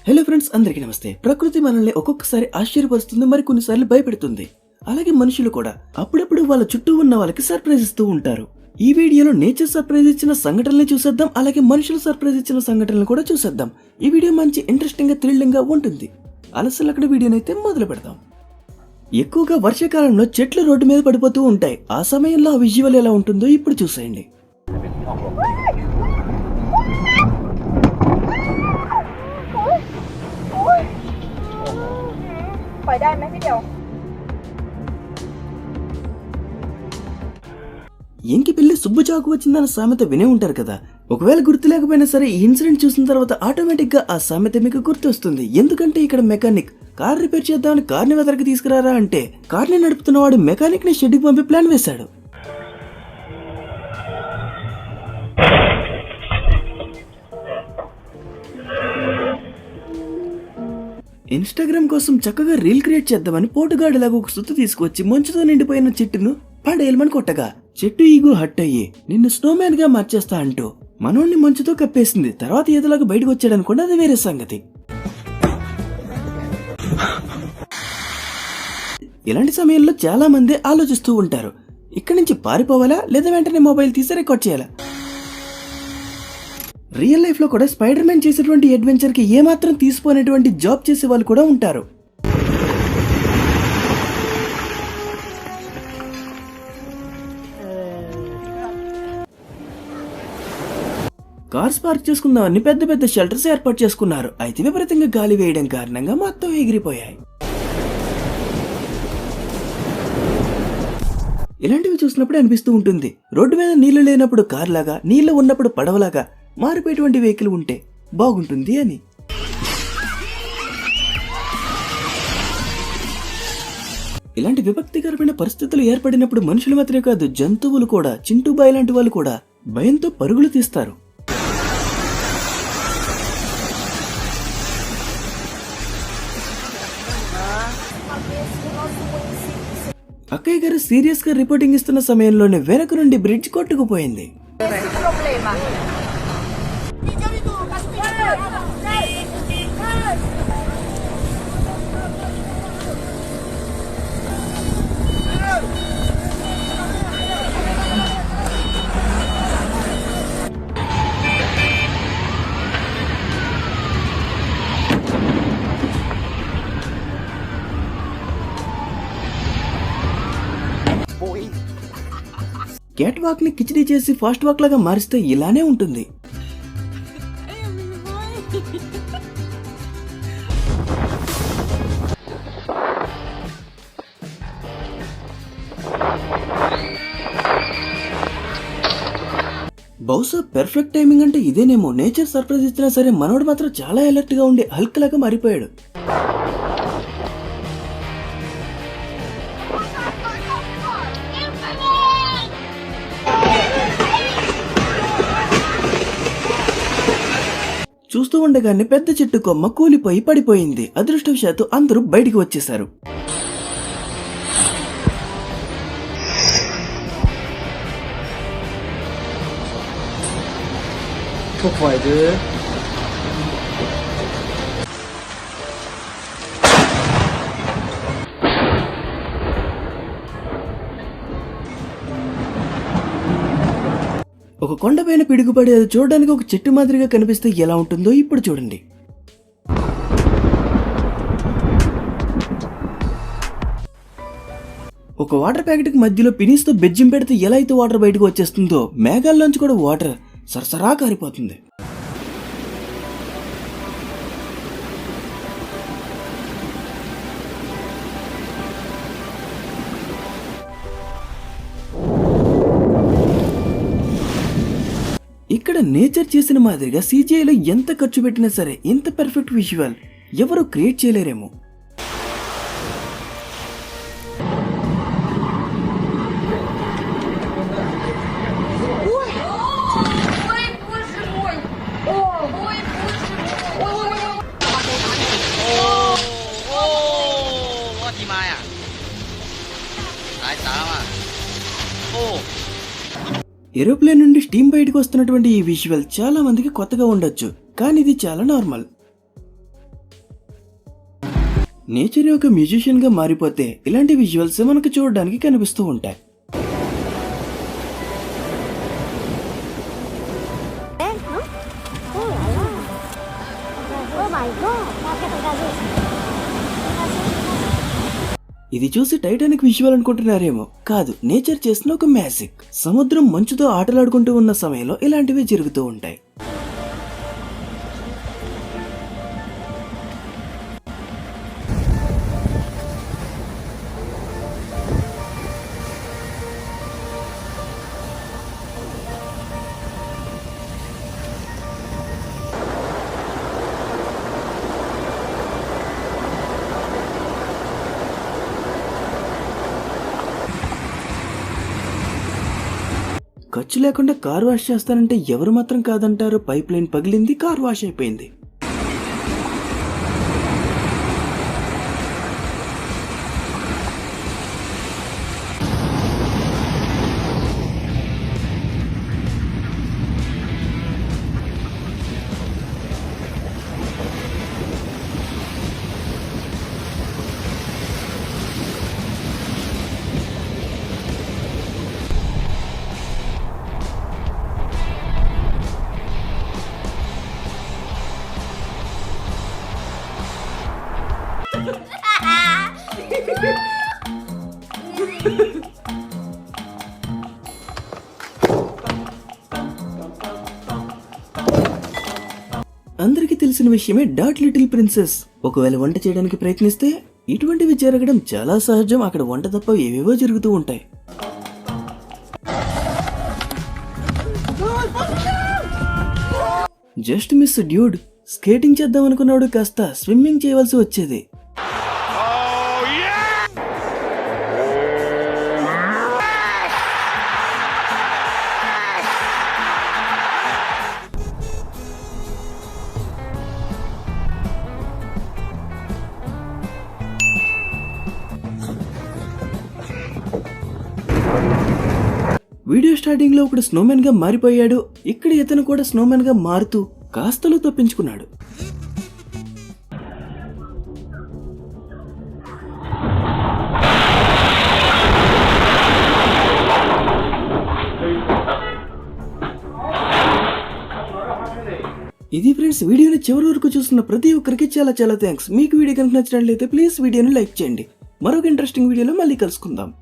Hello friends, అందరికీ నమస్తే. ప్రకృతి మనల్ని ఒక్కొక్కసారి ఆశ్చర్యపరుస్తుంది, మరి కొన్నిసార్లు భయపెడుతుంది. అలాగే మనుషులు కూడా అప్పుడప్పుడు వాళ్ళ చుట్టూ ఉన్న వాళ్ళకి సర్ప్రైజ్ ఇస్తూ ఉంటారు. ఈ వీడియోలో నేచర్ సర్ప్రైజ్ ఇచ్చిన సంఘటనలు చూసేద్దాం, అలాగే మనుషులు సర్ప్రైజ్ ఇచ్చిన సంఘటనలు కూడా చూసేద్దాం. ఈ వీడియో మంచి ఇంట్రెస్టింగ్ గా థ్రిల్లింగ్ గా ఉంటుంది. అలసలు అక్కడ వీడియోనైతే మొదలు పెడదాం. ఎక్కువగా వర్షాకాలంలో చెట్లు రోడ్డు మీద పడిపోతూ ఉంటాయి. ఆ సమయంలో ఆ విజువల్ ఎలా ఉంటుందో ఇప్పుడు చూసేయండి. ఎంకి పిల్లి సుబ్బుచాకు వచ్చిందన్న సామెత వినే ఉంటారు కదా. ఒకవేళ గుర్తు లేకపోయినా సరే, ఈ ఇన్సిడెంట్ చూసిన తర్వాత ఆటోమేటిక్ గా ఆ సామెత మీకు గుర్తు వస్తుంది. ఎందుకంటే ఇక్కడ మెకానిక్ కార్ రిపేర్ చేద్దామని కార్ని వెదరికి తీసుకురారా అంటే కార్ని నడుపుతున్నవాడు మెకానిక్ ని షెడ్కి పంపి ప్లాన్ వేశాడు. ఇన్స్టాగ్రామ్ కోసం చక్కగా రీల్ క్రియేట్ చేద్దామని పోటుగాడిలాగా ఒక సుత్తు తీసుకొచ్చి మంచుతో నిండిపోయిన చెట్టును పడేయమని కొట్టగా చెట్టు ఈగో హట్ అయ్యి నిన్ను స్నోమ్యాన్ గా మార్చేస్తా అంటూ మనోడిని మంచుతో కప్పేసింది. తర్వాత ఏదోలాగా బయటకు వచ్చాడనుకోండి, అది వేరే సంగతి. ఇలాంటి సమయంలో చాలా మంది ఆలోచిస్తూ ఉంటారు, ఇక్కడి నుంచి పారిపోవాలా లేదా వెంటనే మొబైల్ తీసి రికార్డ్ చేయాలా. రియల్ లైఫ్ లో కూడా స్పైడర్ మ్యాన్ చేసేటువంటి అడ్వెంచర్ కి ఏమాత్రం తీసిపోయినటువంటి జాబ్ చేసే వాళ్ళు కూడా ఉంటారు. కార్స్ పార్క్ చేసుకుందామని పెద్ద పెద్ద షెల్టర్స్ ఏర్పాటు చేసుకున్నారు. అయితే విపరీతంగా గాలి వేయడం కారణంగా మొత్తం ఎగిరిపోయాయి. ఇలాంటివి చూసినప్పుడు అనిపిస్తూ ఉంటుంది, రోడ్డు మీద నీళ్లు లేనప్పుడు కార్ లాగా, నీళ్లు ఉన్నప్పుడు పడవలాగా మారిపోయేటువంటి వెహికల్ ఉంటే బాగుంటుంది అని. ఇలాంటి విపత్తికరమైన పరిస్థితులు ఏర్పడినప్పుడు మనుషులు మాత్రమే కాదు, జంతువులు కూడా, చింటూబాయ్ లాంటి వాళ్ళు కూడా భయంతో పరుగులు తీస్తారు. అక్కయ్య గారు సీరియస్ గా రిపోర్టింగ్ ఇస్తున్న సమయంలోనే వెనక నుండి బ్రిడ్జ్ కొట్టుకుపోయింది. క్యాట్ వాక్ ని కిచిడి చేసి ఫాస్ట్ వాక్ లాగా మారిస్తే ఇలానే ఉంటుంది. బహుశా పెర్ఫెక్ట్ టైమింగ్ అంటే ఇదేనేమో. నేచర్ సర్ప్రైజ్ ఇచ్చినా సరే మనోడు మాత్రం చాలా అలర్ట్ గా ఉండి హల్క్ లాగా మారిపోయాడు. చూస్తూ ఉండగానే పెద్ద చెట్టు కొమ్మ కూలిపోయి పడిపోయింది. అదృష్టవశాత్తు అందరూ బయటికి వచ్చేశారు. ఒక కొండపైన పిడుగుపడి అది చూడడానికి ఒక చెట్టు మాదిరిగా కనిపిస్తే ఎలా ఉంటుందో ఇప్పుడు చూడండి. ఒక వాటర్ ప్యాకెట్ కి మధ్యలో పినిస్ తో బెజ్జిం పెడితే ఎలా అయితే వాటర్ బయటకు వచ్చేస్తుందో, మేఘాల్లోంచి కూడా వాటర్ సరసరా కారిపోతుంది. ఇక్కడ నేచర్ చేసిన మాదిరిగా CGIలో ఎంత ఖర్చు పెట్టినా సరే ఇంత పర్ఫెక్ట్ విజువల్ ఎవరు క్రియేట్ చేయలేరేమో. ఏరోప్లేన్ నుండి స్టీమ్ బయటకు వస్తున్నటువంటి ఈ విజువల్ చాలా మందికి కొత్తగా ఉండొచ్చు, కానీ ఇది చాలా నార్మల్. నేచర్ ఒక మ్యూజిషియన్ గా మారిపోతే ఇలాంటి విజువల్స్ మనకు చూడడానికి కనిపిస్తూ ఉంటాయి. ఇది చూసి టైటానిక్ విజువల్ అనుకుంటున్నారేమో, కాదు, నేచర్ చేసిన ఒక మ్యాజిక్. సముద్రం మంచుతో ఆటలాడుకుంటూ ఉన్న సమయంలో ఇలాంటివి జరుగుతూ ఉంటాయి. ఖర్చు లేకుండా కార్ వాష్ చేస్తానంటే ఎవరు మాత్రం కాదంటారు. పైప్ లైన్ పగిలింది, కార్ వాష్ అయిపోయింది. అందరికీ తెలిసిన విషయమే డాట్ లిటిల్ ప్రిన్సెస్. ఒకవేళ వంట చేయడానికి ప్రయత్నిస్తే ఇటువంటివి జరగడం చాలా సహజం. అక్కడ వంట తప్ప ఏవేవో జరుగుతూ ఉంటాయి. Just miss dude. స్కేటింగ్ చేద్దాం అనుకున్నాడు, కాస్త స్విమ్మింగ్ చేయవలసి వచ్చేది. వీడియో స్టార్టింగ్ లో ఒకడు స్నోమెన్ గా మారిపోయాడు. ఇక్కడ ఇతను కూడా స్నోమెన్ గా మారుతూ కాస్తలో తప్పించుకున్నాడు. ఇది ఫ్రెండ్స్, వీడియోని చివరి వరకు చూస్తున్న ప్రతి ఒక్కరికి చాలా చాలా థ్యాంక్స్. మీకు వీడియో కనుక నచ్చినట్లయితే ప్లీజ్ వీడియోని లైక్ చేయండి. మరొక ఇంట్రెస్టింగ్ వీడియోలో మళ్ళీ కలుసుకుందాం.